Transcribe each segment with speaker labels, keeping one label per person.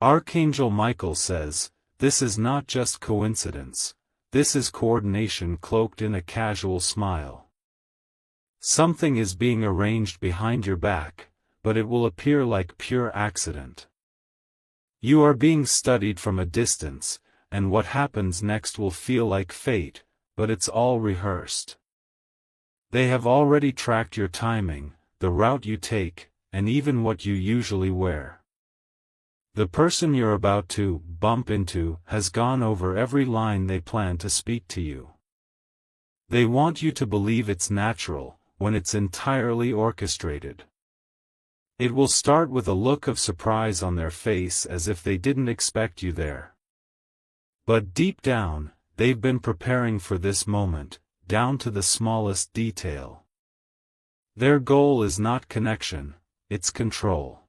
Speaker 1: Archangel Michael says, this is not just coincidence, this is coordination cloaked in a casual smile. Something is being arranged behind your back, but it will appear like pure accident. You are being studied from a distance, and what happens next will feel like fate, but it's all rehearsed. They have already tracked your timing, the route you take, and even what you usually wear. The person you're about to bump into has gone over every line they plan to speak to you. They want you to believe it's natural, when it's entirely orchestrated. It will start with a look of surprise on their face as if they didn't expect you there. But deep down, they've been preparing for this moment, down to the smallest detail. Their goal is not connection, it's control.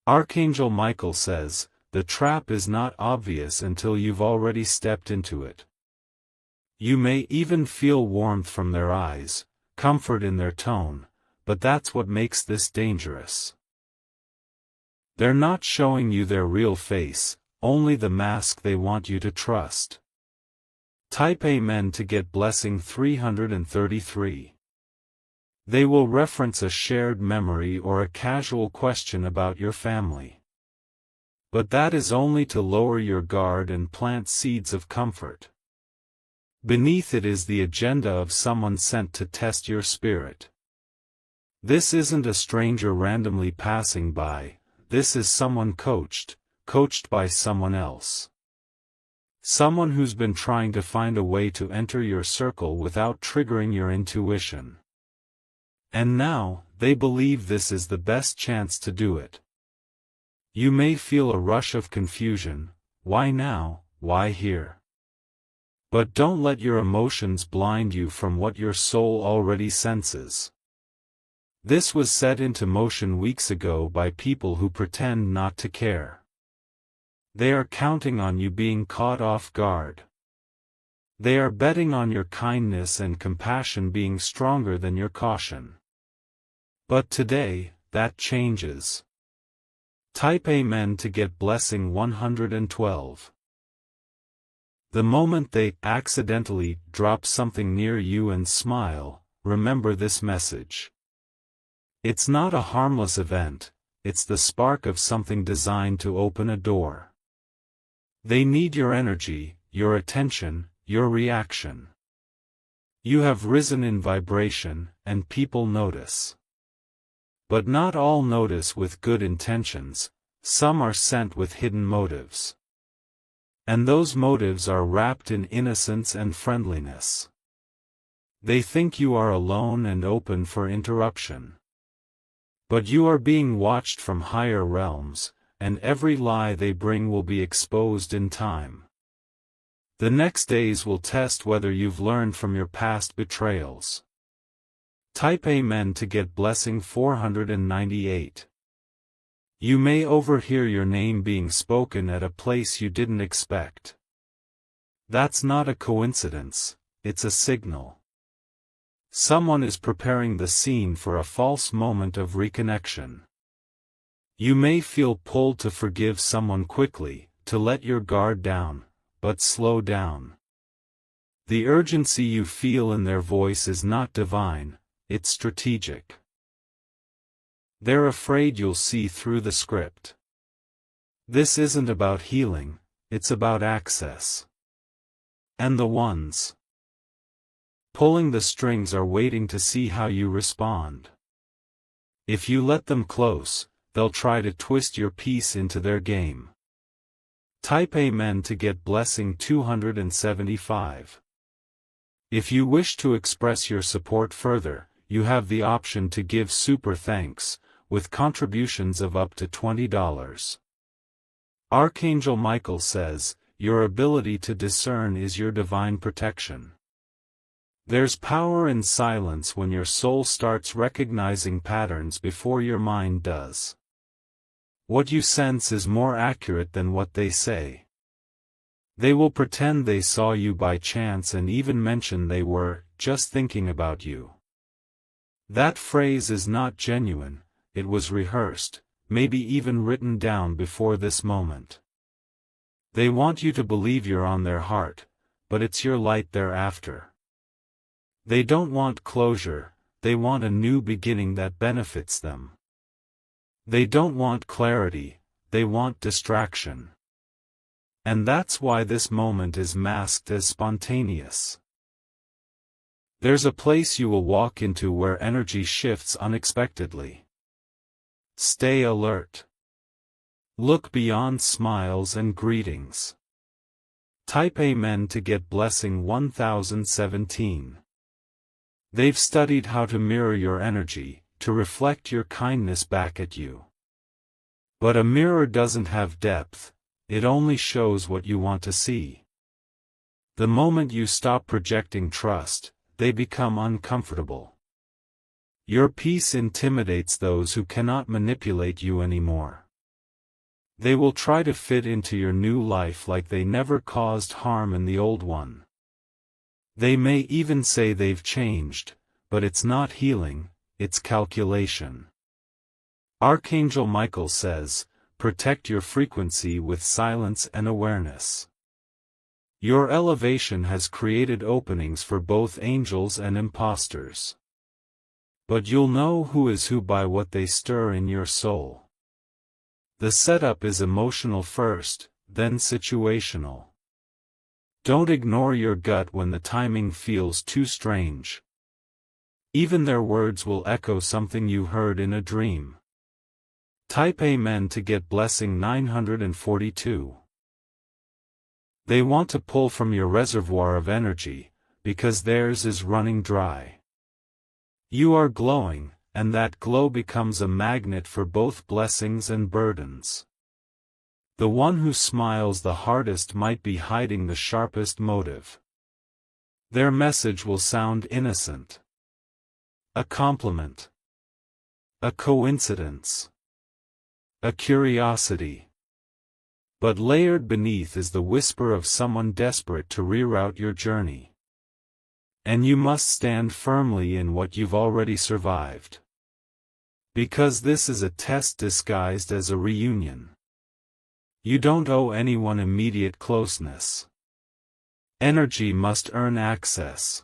Speaker 1: Archangel Michael says, the trap is not obvious until you've already stepped into it. You may even feel warmth from their eyes, comfort in their tone, but that's what makes this dangerous. They're not showing you their real face, only the mask they want you to trust. Type Amen to get blessing 333. They will reference a shared memory or a casual question about your family. But that is only to lower your guard and plant seeds of comfort. Beneath it is the agenda of someone sent to test your spirit. This isn't a stranger randomly passing by, this is someone coached by someone else. Someone who's been trying to find a way to enter your circle without triggering your intuition. And now, they believe this is the best chance to do it. You may feel a rush of confusion, why now, why here? But don't let your emotions blind you from what your soul already senses. This was set into motion weeks ago by people who pretend not to care. They are counting on you being caught off guard. They are betting on your kindness and compassion being stronger than your caution. But today, that changes. Type Amen to get blessing 112. The moment they accidentally drop something near you and smile, remember this message. It's not a harmless event, it's the spark of something designed to open a door. They need your energy, your attention, your reaction. You have risen in vibration, and people notice. But not all notice with good intentions, some are sent with hidden motives. And those motives are wrapped in innocence and friendliness. They think you are alone and open for interruption. But you are being watched from higher realms, and every lie they bring will be exposed in time. The next days will test whether you've learned from your past betrayals. Type Amen to get blessing 498. You may overhear your name being spoken at a place you didn't expect. That's not a coincidence, it's a signal. Someone is preparing the scene for a false moment of reconnection. You may feel pulled to forgive someone quickly, to let your guard down, but slow down. The urgency you feel in their voice is not divine, it's strategic. They're afraid you'll see through the script. This isn't about healing, it's about access. And the ones pulling the strings are waiting to see how you respond. If you let them close, they'll try to twist your piece into their game. Type Amen to get blessing 275. If you wish to express your support further, you have the option to give super thanks, with contributions of up to $20. Archangel Michael says, your ability to discern is your divine protection. There's power in silence when your soul starts recognizing patterns before your mind does. What you sense is more accurate than what they say. They will pretend they saw you by chance and even mention they were just thinking about you. That phrase is not genuine, it was rehearsed, maybe even written down before this moment. They want you to believe you're on their heart, but it's your light they're after. They don't want closure, they want a new beginning that benefits them. They don't want clarity, they want distraction. And that's why this moment is masked as spontaneous. There's a place you will walk into where energy shifts unexpectedly. Stay alert. Look beyond smiles and greetings. Type Amen to get blessing 1017. They've studied how to mirror your energy, to reflect your kindness back at you. But a mirror doesn't have depth, it only shows what you want to see. The moment you stop projecting trust, they become uncomfortable. Your peace intimidates those who cannot manipulate you anymore. They will try to fit into your new life like they never caused harm in the old one. They may even say they've changed, but it's not healing, it's calculation. Archangel Michael says, protect your frequency with silence and awareness. Your elevation has created openings for both angels and imposters. But you'll know who is who by what they stir in your soul. The setup is emotional first, then situational. Don't ignore your gut when the timing feels too strange. Even their words will echo something you heard in a dream. Type Amen to get blessing 942. They want to pull from your reservoir of energy, because theirs is running dry. You are glowing, and that glow becomes a magnet for both blessings and burdens. The one who smiles the hardest might be hiding the sharpest motive. Their message will sound innocent. A compliment. A coincidence. A curiosity. But layered beneath is the whisper of someone desperate to reroute your journey. And you must stand firmly in what you've already survived. Because this is a test disguised as a reunion. You don't owe anyone immediate closeness. Energy must earn access.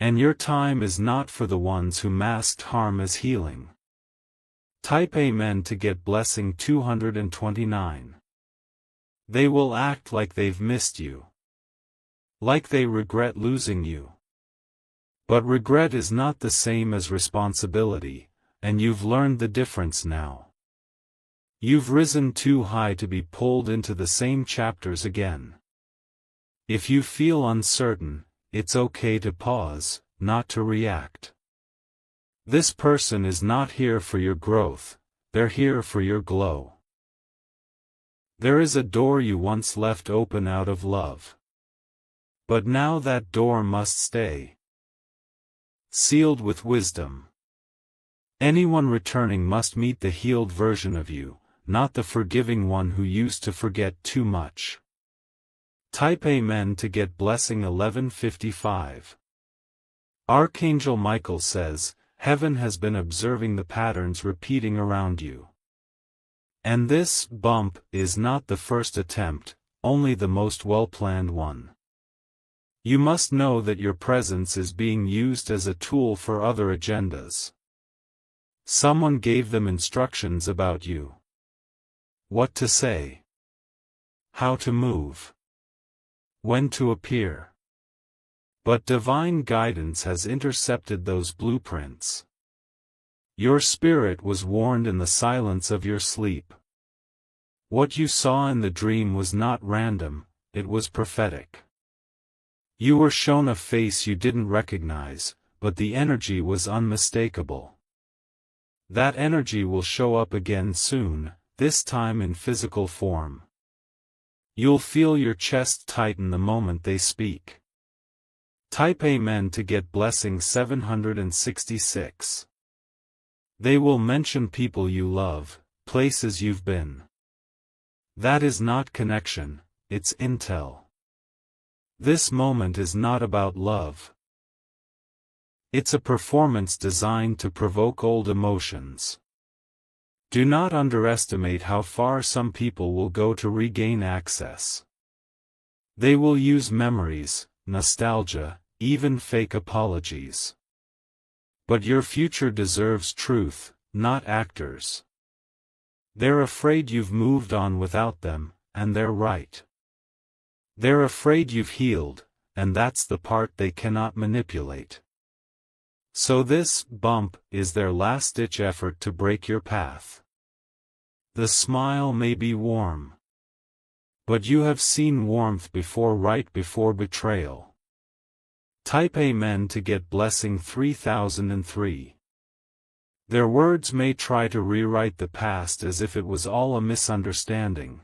Speaker 1: And your time is not for the ones who masked harm as healing. Type Amen to get blessing 229. They will act like they've missed you. Like they regret losing you. But regret is not the same as responsibility, and you've learned the difference now. You've risen too high to be pulled into the same chapters again. If you feel uncertain, it's okay to pause, not to react. This person is not here for your growth, they're here for your glow. There is a door you once left open out of love. But now that door must stay. Sealed with wisdom. Anyone returning must meet the healed version of you, not the forgiving one who used to forget too much. Type Amen to get blessing 1155. Archangel Michael says, heaven has been observing the patterns repeating around you. And this bump is not the first attempt, only the most well-planned one. You must know that your presence is being used as a tool for other agendas. Someone gave them instructions about you. What to say. How to move. When to appear. But divine guidance has intercepted those blueprints. Your spirit was warned in the silence of your sleep. What you saw in the dream was not random, it was prophetic. You were shown a face you didn't recognize, but the energy was unmistakable. That energy will show up again soon, this time in physical form. You'll feel your chest tighten the moment they speak. Type Amen to get blessing 766. They will mention people you love, places you've been. That is not connection, it's intel. This moment is not about love. It's a performance designed to provoke old emotions. Do not underestimate how far some people will go to regain access. They will use memories, nostalgia, even fake apologies. But your future deserves truth, not actors. They're afraid you've moved on without them, and they're right. They're afraid you've healed, and that's the part they cannot manipulate. So this bump is their last-ditch effort to break your path. The smile may be warm. But you have seen warmth before, right before betrayal. Type Amen to get blessing 3003. Their words may try to rewrite the past as if it was all a misunderstanding.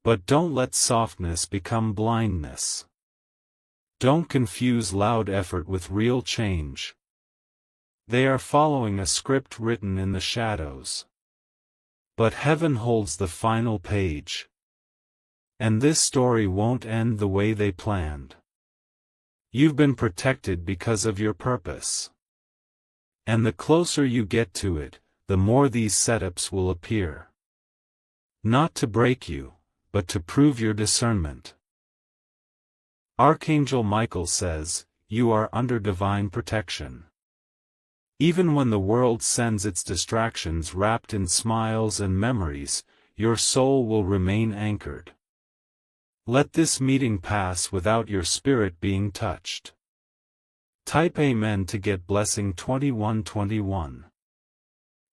Speaker 1: But don't let softness become blindness. Don't confuse loud effort with real change. They are following a script written in the shadows. But heaven holds the final page. And this story won't end the way they planned. You've been protected because of your purpose. And the closer you get to it, the more these setups will appear. Not to break you, but to prove your discernment. Archangel Michael says, you are under divine protection. Even when the world sends its distractions wrapped in smiles and memories, your soul will remain anchored. Let this meeting pass without your spirit being touched. Type Amen to get blessing 2121.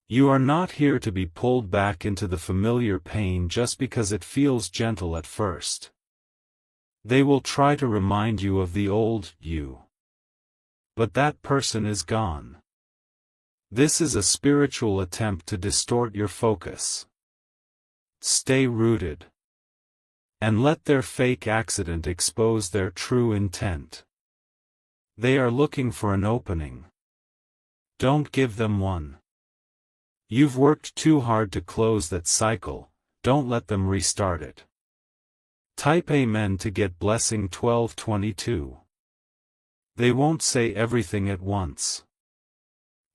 Speaker 1: You are not here to be pulled back into the familiar pain just because it feels gentle at first. They will try to remind you of the old you. But that person is gone. This is a spiritual attempt to distort your focus. Stay rooted. And let their fake accident expose their true intent. They are looking for an opening. Don't give them one. You've worked too hard to close that cycle, don't let them restart it. Type Amen to get blessing 1222. They won't say everything at once.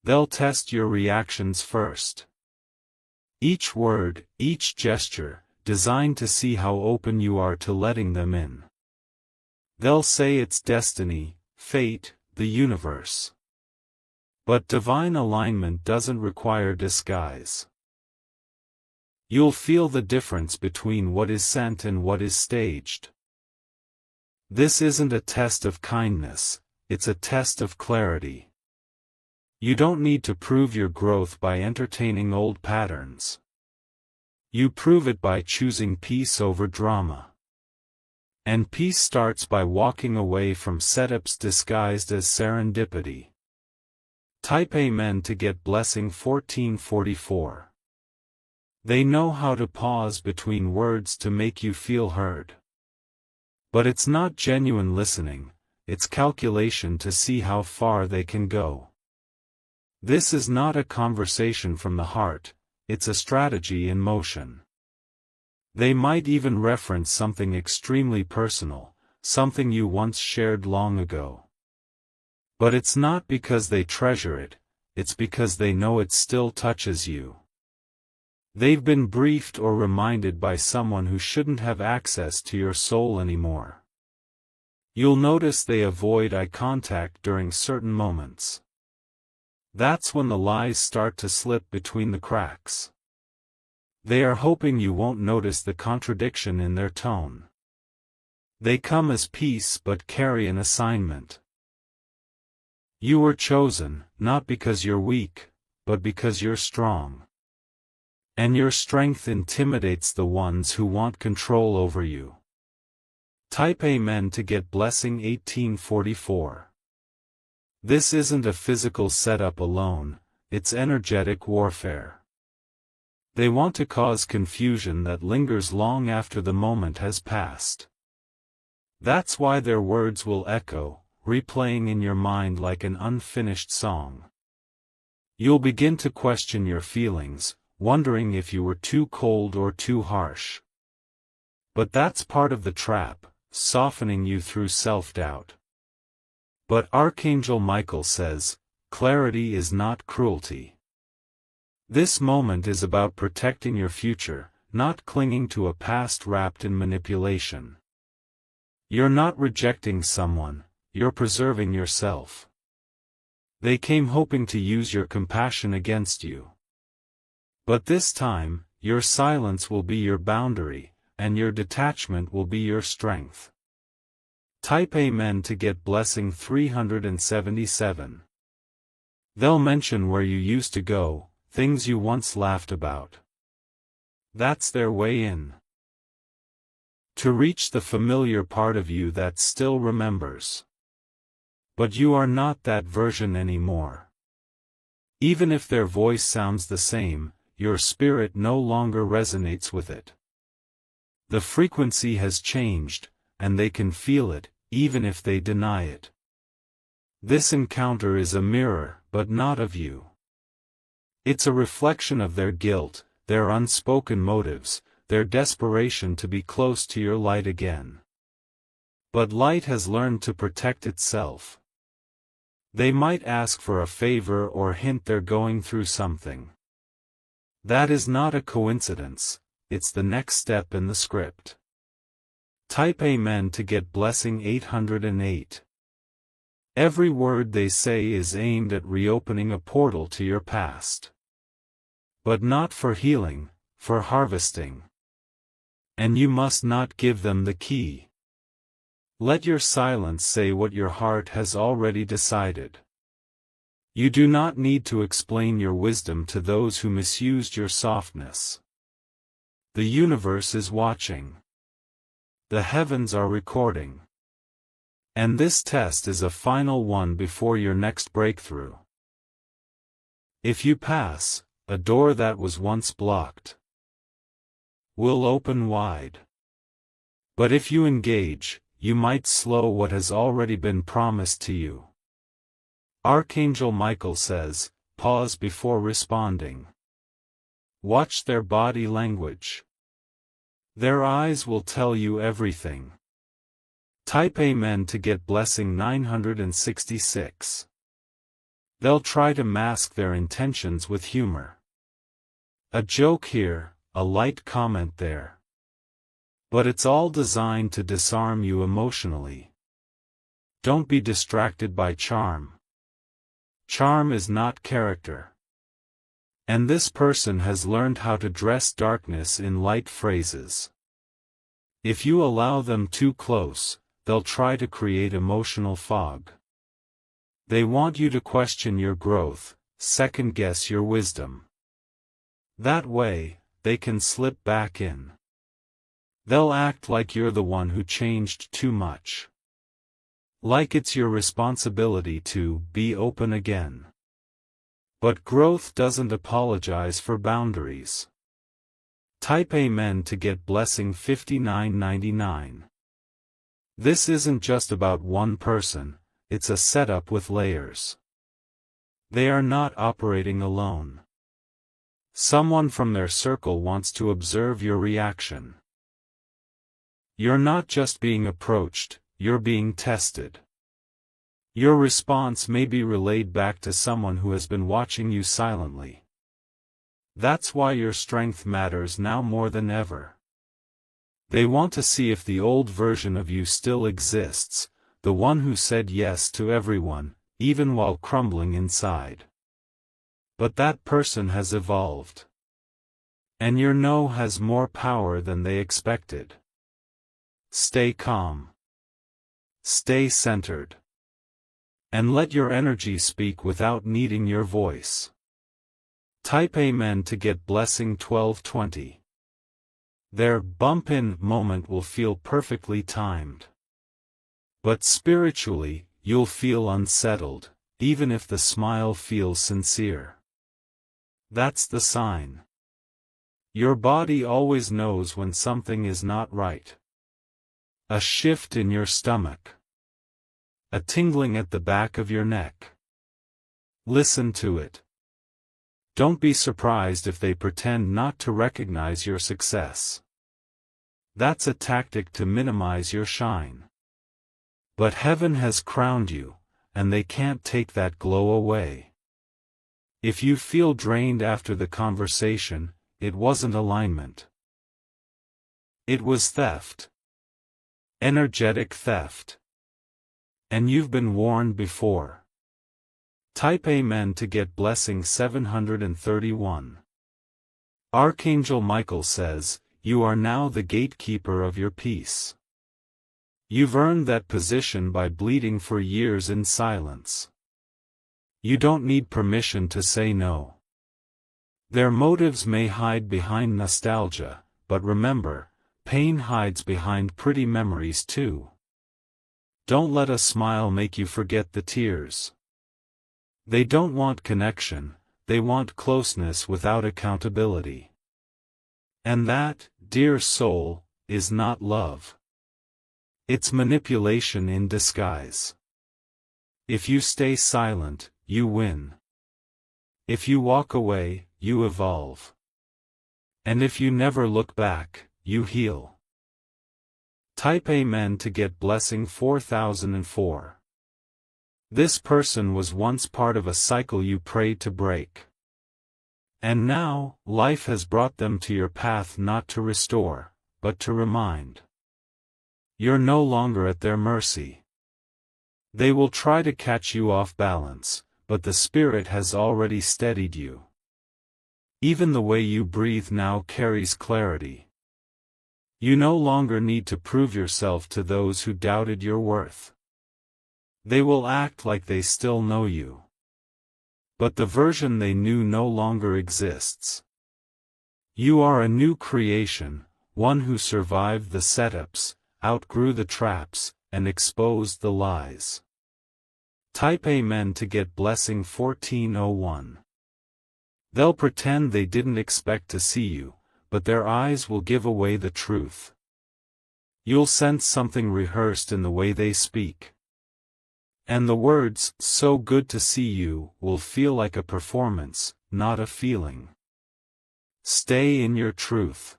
Speaker 1: They'll test your reactions first. Each word, each gesture, designed to see how open you are to letting them in. They'll say it's destiny, fate, the universe. But divine alignment doesn't require disguise. You'll feel the difference between what is sent and what is staged. This isn't a test of kindness, it's a test of clarity. You don't need to prove your growth by entertaining old patterns. You prove it by choosing peace over drama. And peace starts by walking away from setups disguised as serendipity. Type Amen to get blessing 1444. They know how to pause between words to make you feel heard. But it's not genuine listening, it's calculation to see how far they can go. This is not a conversation from the heart, it's a strategy in motion. They might even reference something extremely personal, something you once shared long ago. But it's not because they treasure it, it's because they know it still touches you. They've been briefed or reminded by someone who shouldn't have access to your soul anymore. You'll notice they avoid eye contact during certain moments. That's when the lies start to slip between the cracks. They are hoping you won't notice the contradiction in their tone. They come as peace but carry an assignment. You were chosen, not because you're weak, but because you're strong. And your strength intimidates the ones who want control over you. Type Amen to get blessing 1844. This isn't a physical setup alone, it's energetic warfare. They want to cause confusion that lingers long after the moment has passed. That's why their words will echo, replaying in your mind like an unfinished song. You'll begin to question your feelings, wondering if you were too cold or too harsh. But that's part of the trap, softening you through self-doubt. But Archangel Michael says, clarity is not cruelty. This moment is about protecting your future, not clinging to a past wrapped in manipulation. You're not rejecting someone, you're preserving yourself. They came hoping to use your compassion against you. But this time, your silence will be your boundary, and your detachment will be your strength. Type Amen to get blessing 377. They'll mention where you used to go, things you once laughed about. That's their way in. To reach the familiar part of you that still remembers. But you are not that version anymore. Even if their voice sounds the same, your spirit no longer resonates with it. The frequency has changed, and they can feel it, even if they deny it. This encounter is a mirror, but not of you. It's a reflection of their guilt, their unspoken motives, their desperation to be close to your light again. But light has learned to protect itself. They might ask for a favor or hint they're going through something. That is not a coincidence, it's the next step in the script. Type Amen to get blessing 808. Every word they say is aimed at reopening a portal to your past. But not for healing, for harvesting. And you must not give them the key. Let your silence say what your heart has already decided. You do not need to explain your wisdom to those who misused your softness. The universe is watching. The heavens are recording. And this test is a final one before your next breakthrough. If you pass, a door that was once blocked will open wide. But if you engage, you might slow what has already been promised to you. Archangel Michael says, pause before responding. Watch their body language. Their eyes will tell you everything. Type Amen to get blessing 966. They'll try to mask their intentions with humor. A joke here, a light comment there. But it's all designed to disarm you emotionally. Don't be distracted by charm. Charm is not character. And this person has learned how to dress darkness in light phrases. If you allow them too close, they'll try to create emotional fog. They want you to question your growth, second-guess your wisdom. That way, they can slip back in. They'll act like you're the one who changed too much. Like it's your responsibility to be open again. But growth doesn't apologize for boundaries. Type Amen to get blessing 5999. This isn't just about one person, it's a setup with layers. They are not operating alone. Someone from their circle wants to observe your reaction. You're not just being approached, you're being tested. Your response may be relayed back to someone who has been watching you silently. That's why your strength matters now more than ever. They want to see if the old version of you still exists, the one who said yes to everyone, even while crumbling inside. But that person has evolved. And your no has more power than they expected. Stay calm. Stay centered. And let your energy speak without needing your voice. Type Amen to get blessing 1220. Their bump-in moment will feel perfectly timed. But spiritually, you'll feel unsettled, even if the smile feels sincere. That's the sign. Your body always knows when something is not right. A shift in your stomach. A tingling at the back of your neck. Listen to it. Don't be surprised if they pretend not to recognize your success. That's a tactic to minimize your shine. But heaven has crowned you, and they can't take that glow away. If you feel drained after the conversation, it wasn't alignment. It was theft. Energetic theft. And you've been warned before. Type Amen to get blessing 731. Archangel Michael says, you are now the gatekeeper of your peace. You've earned that position by bleeding for years in silence. You don't need permission to say no. Their motives may hide behind nostalgia, but remember, pain hides behind pretty memories too. Don't let a smile make you forget the tears. They don't want connection, they want closeness without accountability. And that, dear soul, is not love. It's manipulation in disguise. If you stay silent, you win. If you walk away, you evolve. And if you never look back, you heal. Type Amen to get blessing 4004. This person was once part of a cycle you prayed to break. And now, life has brought them to your path not to restore, but to remind. You're no longer at their mercy. They will try to catch you off balance, but the Spirit has already steadied you. Even the way you breathe now carries clarity. You no longer need to prove yourself to those who doubted your worth. They will act like they still know you. But the version they knew no longer exists. You are a new creation, one who survived the setups, outgrew the traps, and exposed the lies. Type Amen to get blessing 1401. They'll pretend they didn't expect to see you, but their eyes will give away the truth. You'll sense something rehearsed in the way they speak. And the words, "so good to see you," will feel like a performance, not a feeling. Stay in your truth.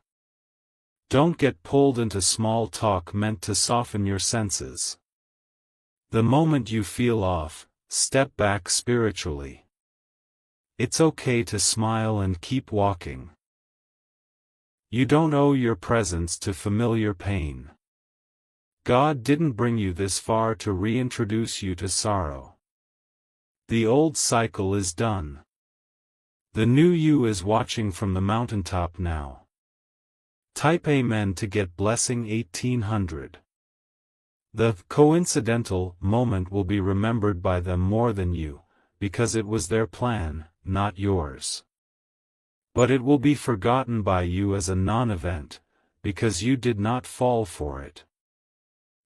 Speaker 1: Don't get pulled into small talk meant to soften your senses. The moment you feel off, step back spiritually. It's okay to smile and keep walking. You don't owe your presence to familiar pain. God didn't bring you this far to reintroduce you to sorrow. The old cycle is done. The new you is watching from the mountaintop now. Type Amen to get blessing 1800. The coincidental moment will be remembered by them more than you, because it was their plan, not yours. But it will be forgotten by you as a non-event, because you did not fall for it.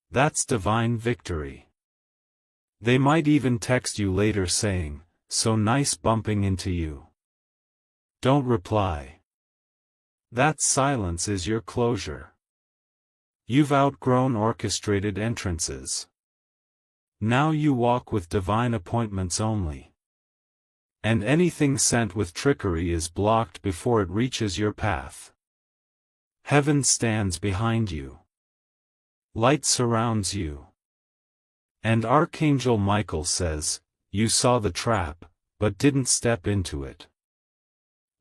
Speaker 1: That's divine victory. They might even text you later saying, "So nice bumping into you." Don't reply. That silence is your closure. You've outgrown orchestrated entrances. Now you walk with divine appointments only. And anything sent with trickery is blocked before it reaches your path. Heaven stands behind you. Light surrounds you. And Archangel Michael says, you saw the trap, but didn't step into it.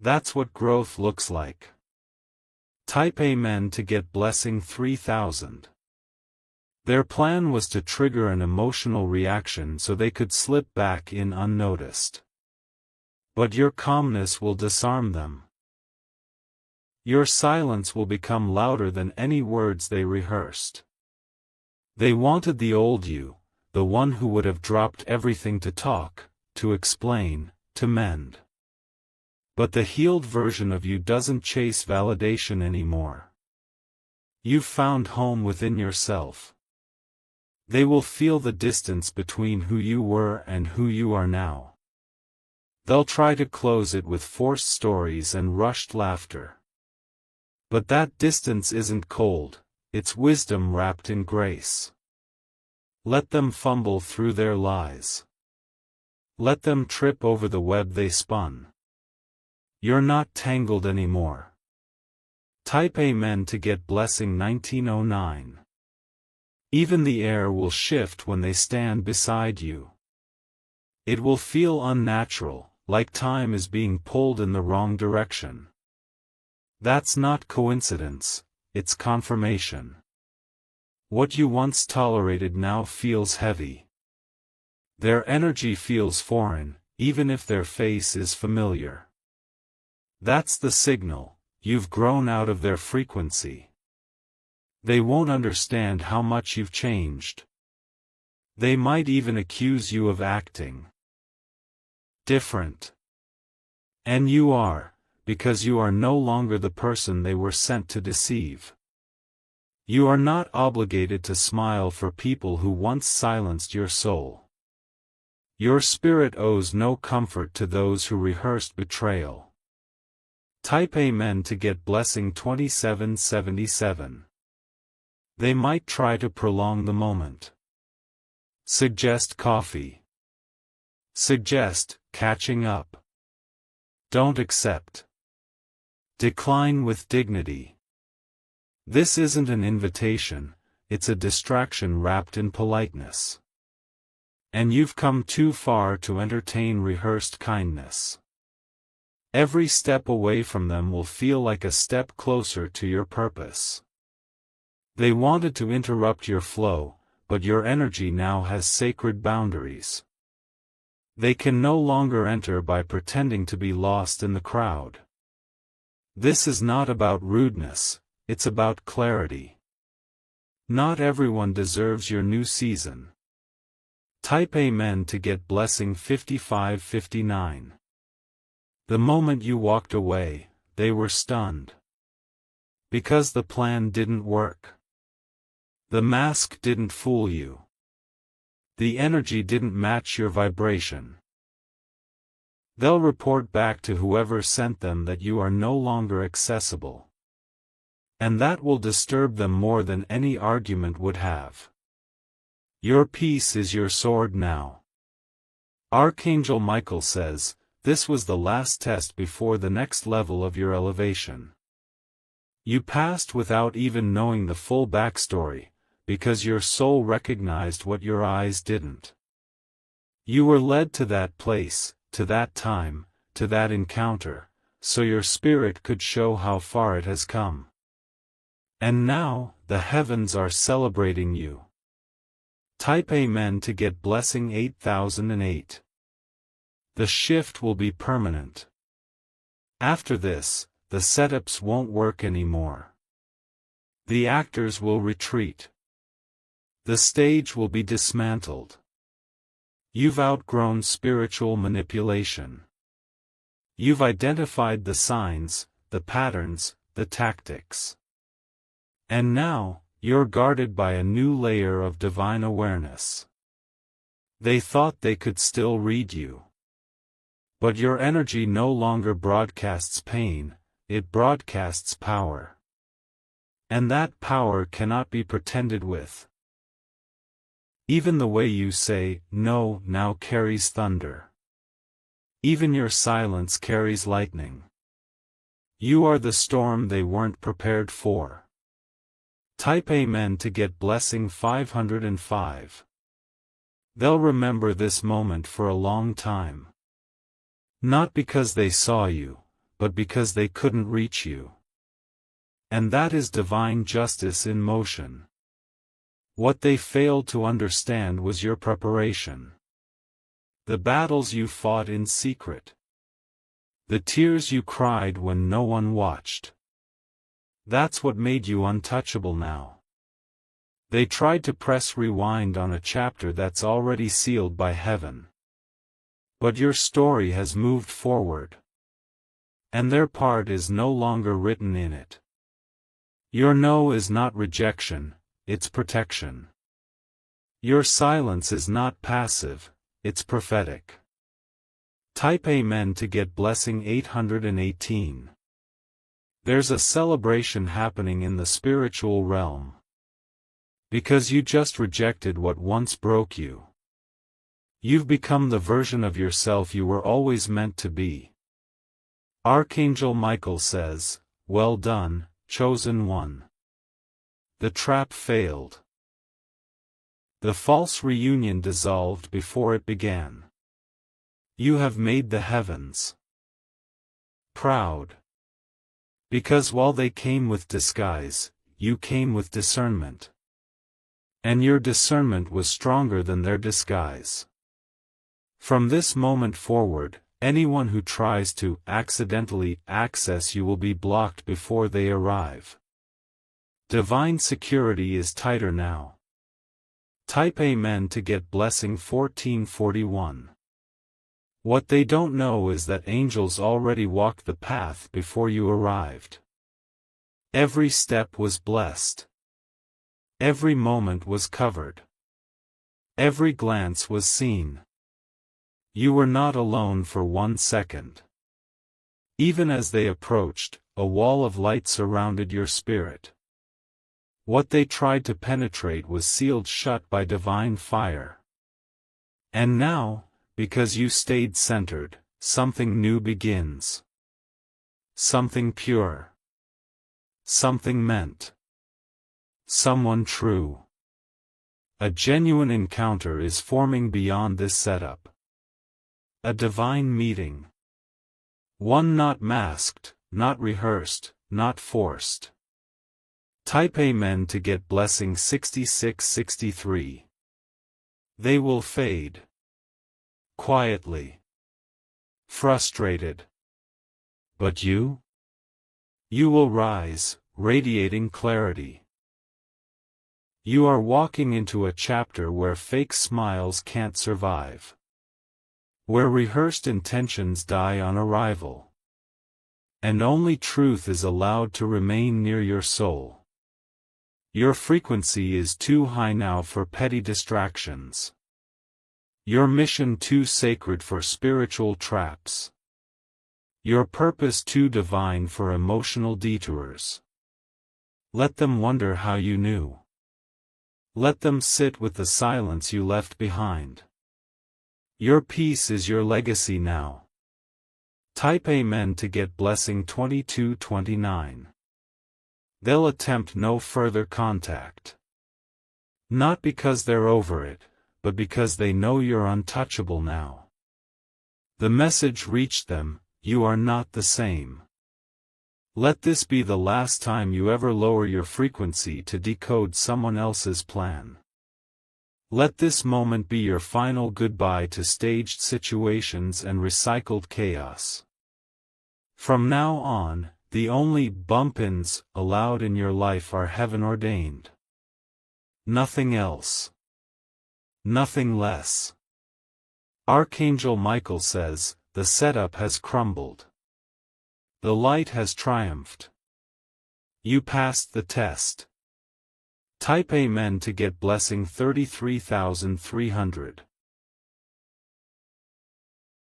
Speaker 1: That's what growth looks like. Type Amen to get blessing 3000. Their plan was to trigger an emotional reaction so they could slip back in unnoticed. But your calmness will disarm them. Your silence will become louder than any words they rehearsed. They wanted the old you, the one who would have dropped everything to talk, to explain, to mend. But the healed version of you doesn't chase validation anymore. You've found home within yourself. They will feel the distance between who you were and who you are now. They'll try to close it with forced stories and rushed laughter. But that distance isn't cold, it's wisdom wrapped in grace. Let them fumble through their lies. Let them trip over the web they spun. You're not tangled anymore. Type Amen to get blessing 1909. Even the air will shift when they stand beside you. It will feel unnatural, like time is being pulled in the wrong direction. That's not coincidence, it's confirmation. What you once tolerated now feels heavy. Their energy feels foreign, even if their face is familiar. That's the signal, you've grown out of their frequency. They won't understand how much you've changed. They might even accuse you of acting different. And you are, because you are no longer the person they were sent to deceive. You are not obligated to smile for people who once silenced your soul. Your spirit owes no comfort to those who rehearsed betrayal. Type Amen to get blessing 2777. They might try to prolong the moment. Suggest coffee. Suggest catching up. Don't accept. Decline with dignity. This isn't an invitation, it's a distraction wrapped in politeness. And you've come too far to entertain rehearsed kindness. Every step away from them will feel like a step closer to your purpose. They wanted to interrupt your flow, but your energy now has sacred boundaries. They can no longer enter by pretending to be lost in the crowd. This is not about rudeness, it's about clarity. Not everyone deserves your new season. Type Amen to get blessing 5559. The moment you walked away, they were stunned. Because the plan didn't work. The mask didn't fool you. The energy didn't match your vibration. They'll report back to whoever sent them that you are no longer accessible. And that will disturb them more than any argument would have. Your peace is your sword now. Archangel Michael says, this was the last test before the next level of your elevation. You passed without even knowing the full backstory, because your soul recognized what your eyes didn't. You were led to that place, to that time, to that encounter, so your spirit could show how far it has come. And now, the heavens are celebrating you. Type Amen to get blessing 8008. The shift will be permanent. After this, the setups won't work anymore. The actors will retreat. The stage will be dismantled. You've outgrown spiritual manipulation. You've identified the signs, the patterns, the tactics. And now, you're guarded by a new layer of divine awareness. They thought they could still read you. But your energy no longer broadcasts pain, it broadcasts power. And that power cannot be pretended with. Even the way you say, no, now carries thunder. Even your silence carries lightning. You are the storm they weren't prepared for. Type Amen to get blessing 505. They'll remember this moment for a long time. Not because they saw you, but because they couldn't reach you. And that is divine justice in motion. What they failed to understand was your preparation. The battles you fought in secret. The tears you cried when no one watched. That's what made you untouchable now. They tried to press rewind on a chapter that's already sealed by heaven. But your story has moved forward. And their part is no longer written in it. Your no is not rejection, it's protection. Your silence is not passive, it's prophetic. Type Amen to get blessing 818. There's a celebration happening in the spiritual realm. Because you just rejected what once broke you. You've become the version of yourself you were always meant to be. Archangel Michael says, well done, chosen one. The trap failed. The false reunion dissolved before it began. You have made the heavens proud. Because while they came with disguise, you came with discernment. And your discernment was stronger than their disguise. From this moment forward, anyone who tries to accidentally access you will be blocked before they arrive. Divine security is tighter now. Type Amen to get blessing 1441. What they don't know is that angels already walked the path before you arrived. Every step was blessed. Every moment was covered. Every glance was seen. You were not alone for 1 second. Even as they approached, a wall of light surrounded your spirit. What they tried to penetrate was sealed shut by divine fire. And now, because you stayed centered, something new begins. Something pure. Something meant. Someone true. A genuine encounter is forming beyond this setup. A divine meeting. One not masked, not rehearsed, not forced. Type Amen to get blessing 6663. They will fade. Quietly. Frustrated. But you? You will rise, radiating clarity. You are walking into a chapter where fake smiles can't survive. Where rehearsed intentions die on arrival. And only truth is allowed to remain near your soul. Your frequency is too high now for petty distractions. Your mission too sacred for spiritual traps. Your purpose too divine for emotional detours. Let them wonder how you knew. Let them sit with the silence you left behind. Your peace is your legacy now. Type Amen to get blessing 2229. They'll attempt no further contact. Not because they're over it, but because they know you're untouchable now. The message reached them, you are not the same. Let this be the last time you ever lower your frequency to decode someone else's plan. Let this moment be your final goodbye to staged situations and recycled chaos. From now on, the only bump-ins allowed in your life are heaven-ordained. Nothing else. Nothing less. Archangel Michael says, the setup has crumbled. The light has triumphed. You passed the test. Type Amen to get blessing 33,300.